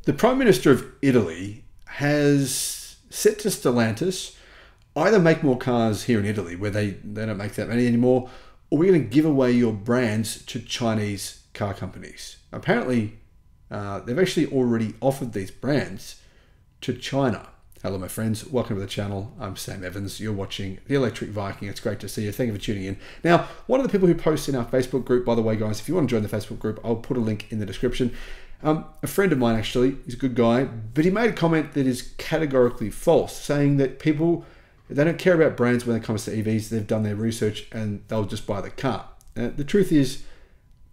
The Prime Minister of Italy has said to Stellantis, either make more cars here in Italy where they don't make that many anymore, or we're going to give away your brands to Chinese car companies. Apparently, they've actually already offered these brands to China. Hello, my friends. Welcome to the channel. I'm Sam Evans. You're watching the Electric Viking. It's great to see you. Thank you for tuning in. Now, one of the people who posts in our Facebook group, by the way, guys, if you want to join the Facebook group, I'll put a link in the description. A friend of mine, actually, he's a good guy, but he made a comment that is categorically false, saying that people, they don't care about brands when it comes to EVs. They've done their research and they'll just buy the car. The truth is,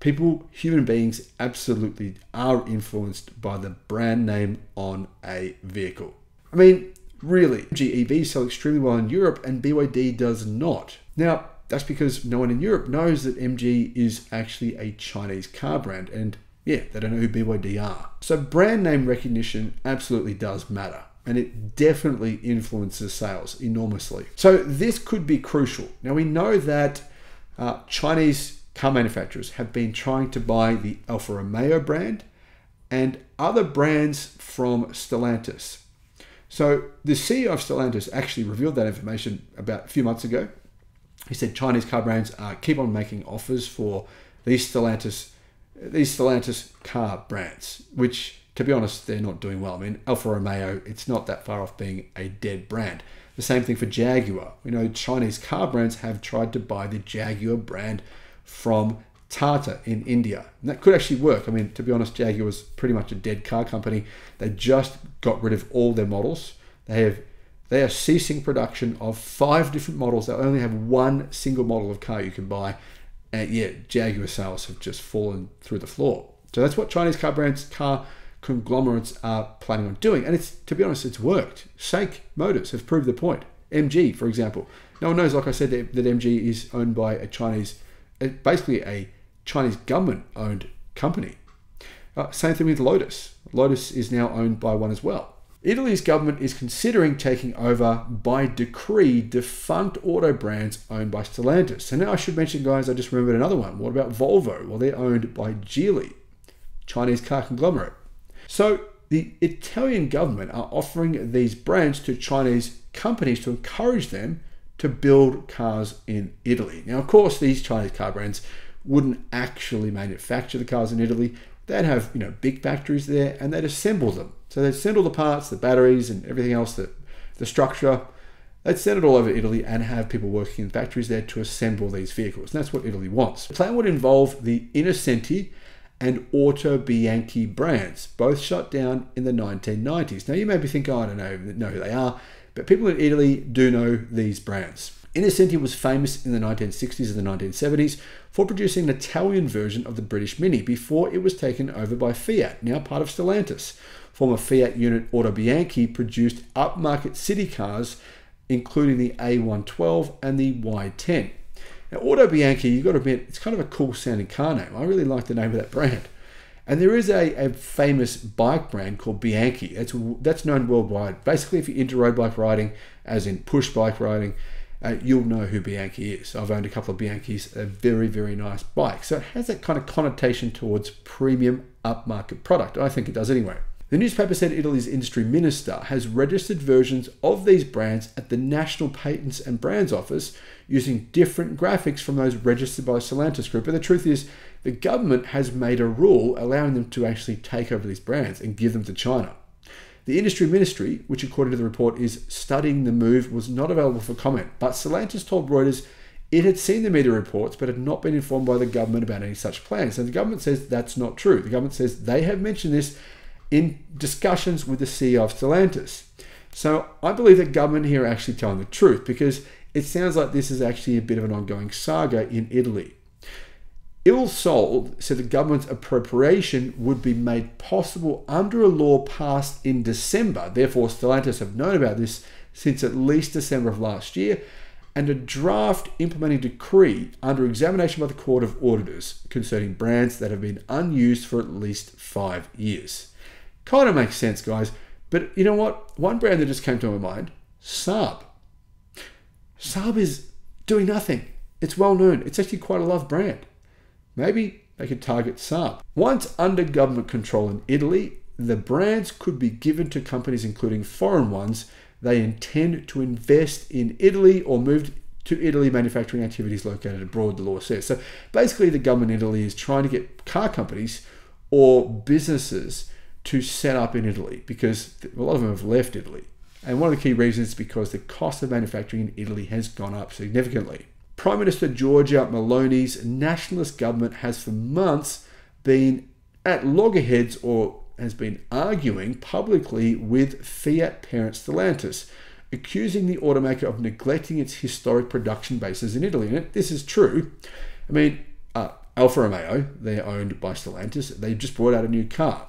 people, human beings, absolutely are influenced by the brand name on a vehicle. I mean, really, MG EVs sell extremely well in Europe and BYD does not. Now, that's because no one in Europe knows that MG is actually a Chinese car brand, and yeah, they don't know who BYD are. So brand name recognition absolutely does matter, and it definitely influences sales enormously. So this could be crucial. Now, we know that Chinese car manufacturers have been trying to buy the Alfa Romeo brand and other brands from Stellantis. So the CEO of Stellantis actually revealed that information about a few months ago. He said Chinese car brands keep on making offers for these Stellantis car brands, which, to be honest, they're not doing well. I mean, Alfa Romeo, it's not that far off being a dead brand. The same thing for Jaguar. We know Chinese car brands have tried to buy the Jaguar brand from Tata in India. And that could actually work. I mean, to be honest, Jaguar was pretty much a dead car company. They just got rid of all their models. They are ceasing production of 5 different models. They only have one single model of car you can buy. And yeah, Jaguar sales have just fallen through the floor. So that's what Chinese car brands, car conglomerates are planning on doing. And it's, to be honest, it's worked. SAIC Motors have proved the point. MG, for example. No one knows, like I said, that MG is owned by a Chinese, basically a Chinese government-owned company. Same thing with Lotus. Lotus is now owned by one as well. Italy's government is considering taking over, by decree, defunct auto brands owned by Stellantis. So now I should mention, guys, I just remembered another one. What about Volvo? Well, they're owned by Geely, Chinese car conglomerate. So the Italian government are offering these brands to Chinese companies to encourage them to build cars in Italy. Now, of course, these Chinese car brands wouldn't actually manufacture the cars in Italy. They'd have, big factories there and they'd assemble them. So they'd send all the parts, the batteries and everything else, the structure. They'd send it all over Italy and have people working in factories there to assemble these vehicles. And that's what Italy wants. The plan would involve the Innocenti and Auto Bianchi brands, both shut down in the 1990s. Now you may be thinking, oh, I don't know who they are, but people in Italy do know these brands. Innocenti was famous in the 1960s and the 1970s for producing an Italian version of the British Mini before it was taken over by Fiat, now part of Stellantis. Former Fiat unit Auto Bianchi produced upmarket city cars, including the A112 and the Y10. Now, Auto Bianchi, you've got to admit, it's kind of a cool sounding car name. I really like the name of that brand. And there is a famous bike brand called Bianchi. That's known worldwide. Basically, if you're into road bike riding, as in push bike riding, you'll know who Bianchi is. I've owned a couple of Bianchis, a very, very nice bike. So it has that kind of connotation towards premium upmarket product. I think it does anyway. The newspaper said Italy's industry minister has registered versions of these brands at the National Patents and Brands Office using different graphics from those registered by the Stellantis Group. But the truth is, the government has made a rule allowing them to actually take over these brands and give them to China. The industry ministry, which according to the report is studying the move, was not available for comment, but Stellantis told Reuters it had seen the media reports but had not been informed by the government about any such plans. And the government says that's not true. The government says they have mentioned this in discussions with the CEO of Stellantis. So I believe that government here are actually telling the truth, because it sounds like this is actually a bit of an ongoing saga in Italy. Il Sole said the government's appropriation would be made possible under a law passed in December. Therefore, Stellantis have known about this since at least December of last year, and a draft implementing decree under examination by the Court of Auditors concerning brands that have been unused for at least 5 years. Kind of makes sense, guys. But you know what? One brand that just came to my mind, Saab. Saab is doing nothing. It's well known. It's actually quite a loved brand. Maybe they could target Saab. Once under government control in Italy, the brands could be given to companies, including foreign ones, they intend to invest in Italy or move to Italy manufacturing activities located abroad, the law says. So basically the government in Italy is trying to get car companies or businesses to set up in Italy because a lot of them have left Italy. And one of the key reasons is because the cost of manufacturing in Italy has gone up significantly. Prime Minister Giorgia Meloni's nationalist government has for months been at loggerheads or has been arguing publicly with Fiat parent Stellantis, accusing the automaker of neglecting its historic production bases in Italy. And this is true. I mean, Alfa Romeo, they're owned by Stellantis. They just brought out a new car.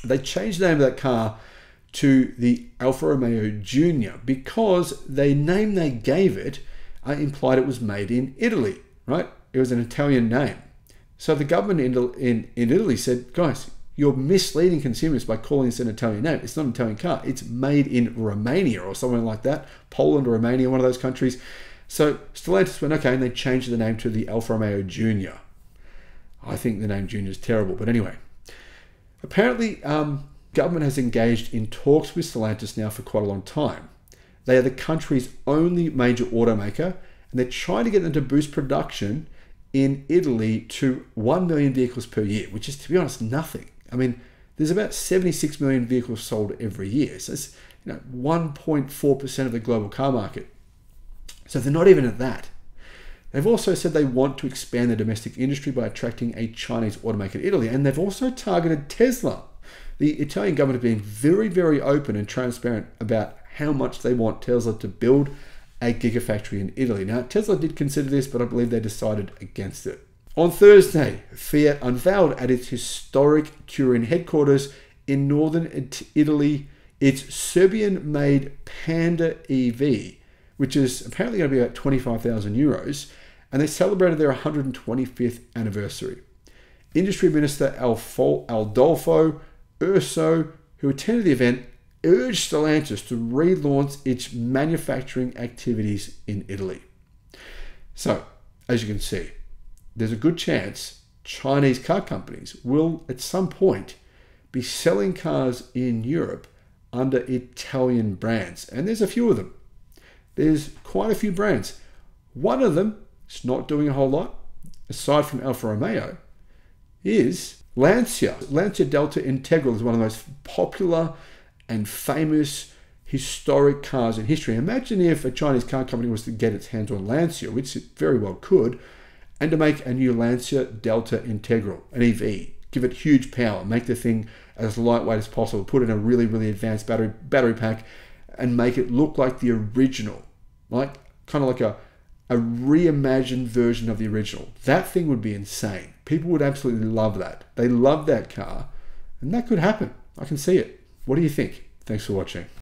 They changed the name of that car to the Alfa Romeo Junior because the name they gave it implied it was made in Italy, right? It was an Italian name. So the government in Italy said, guys, you're misleading consumers by calling this an Italian name. It's not an Italian car. It's made in Romania or somewhere like that. Poland or Romania, one of those countries. So Stellantis went, okay, and they changed the name to the Alfa Romeo Junior. I think the name Junior is terrible, but anyway. Apparently, government has engaged in talks with Stellantis now for quite a long time. They are the country's only major automaker, and they're trying to get them to boost production in Italy to 1 million vehicles per year, which is, to be honest, nothing. I mean, there's about 76 million vehicles sold every year. So it's 1.4% of the global car market. So they're not even at that. They've also said they want to expand the domestic industry by attracting a Chinese automaker to Italy, and they've also targeted Tesla. The Italian government have been very, very open and transparent about how much they want Tesla to build a gigafactory in Italy. Now, Tesla did consider this, but I believe they decided against it. On Thursday, Fiat unveiled at its historic Turin headquarters in northern Italy its Serbian-made Panda EV, which is apparently going to be about 25,000 euros, and they celebrated their 125th anniversary. Industry Minister Adolfo Urso, who attended the event, urged Stellantis to relaunch its manufacturing activities in Italy. So, as you can see, there's a good chance Chinese car companies will, at some point, be selling cars in Europe under Italian brands. And there's a few of them. There's quite a few brands. One of them, it's not doing a whole lot, aside from Alfa Romeo, is Lancia. Lancia Delta Integral is one of the most popular and famous historic cars in history. Imagine if a Chinese car company was to get its hands on Lancia, which it very well could, and to make a new Lancia Delta Integral, an EV, give it huge power, make the thing as lightweight as possible, put in a really, really advanced battery pack, and make it look like the original, like kind of like a reimagined version of the original. That thing would be insane. People would absolutely love that. They love that car, and that could happen. I can see it. What do you think? Thanks for watching.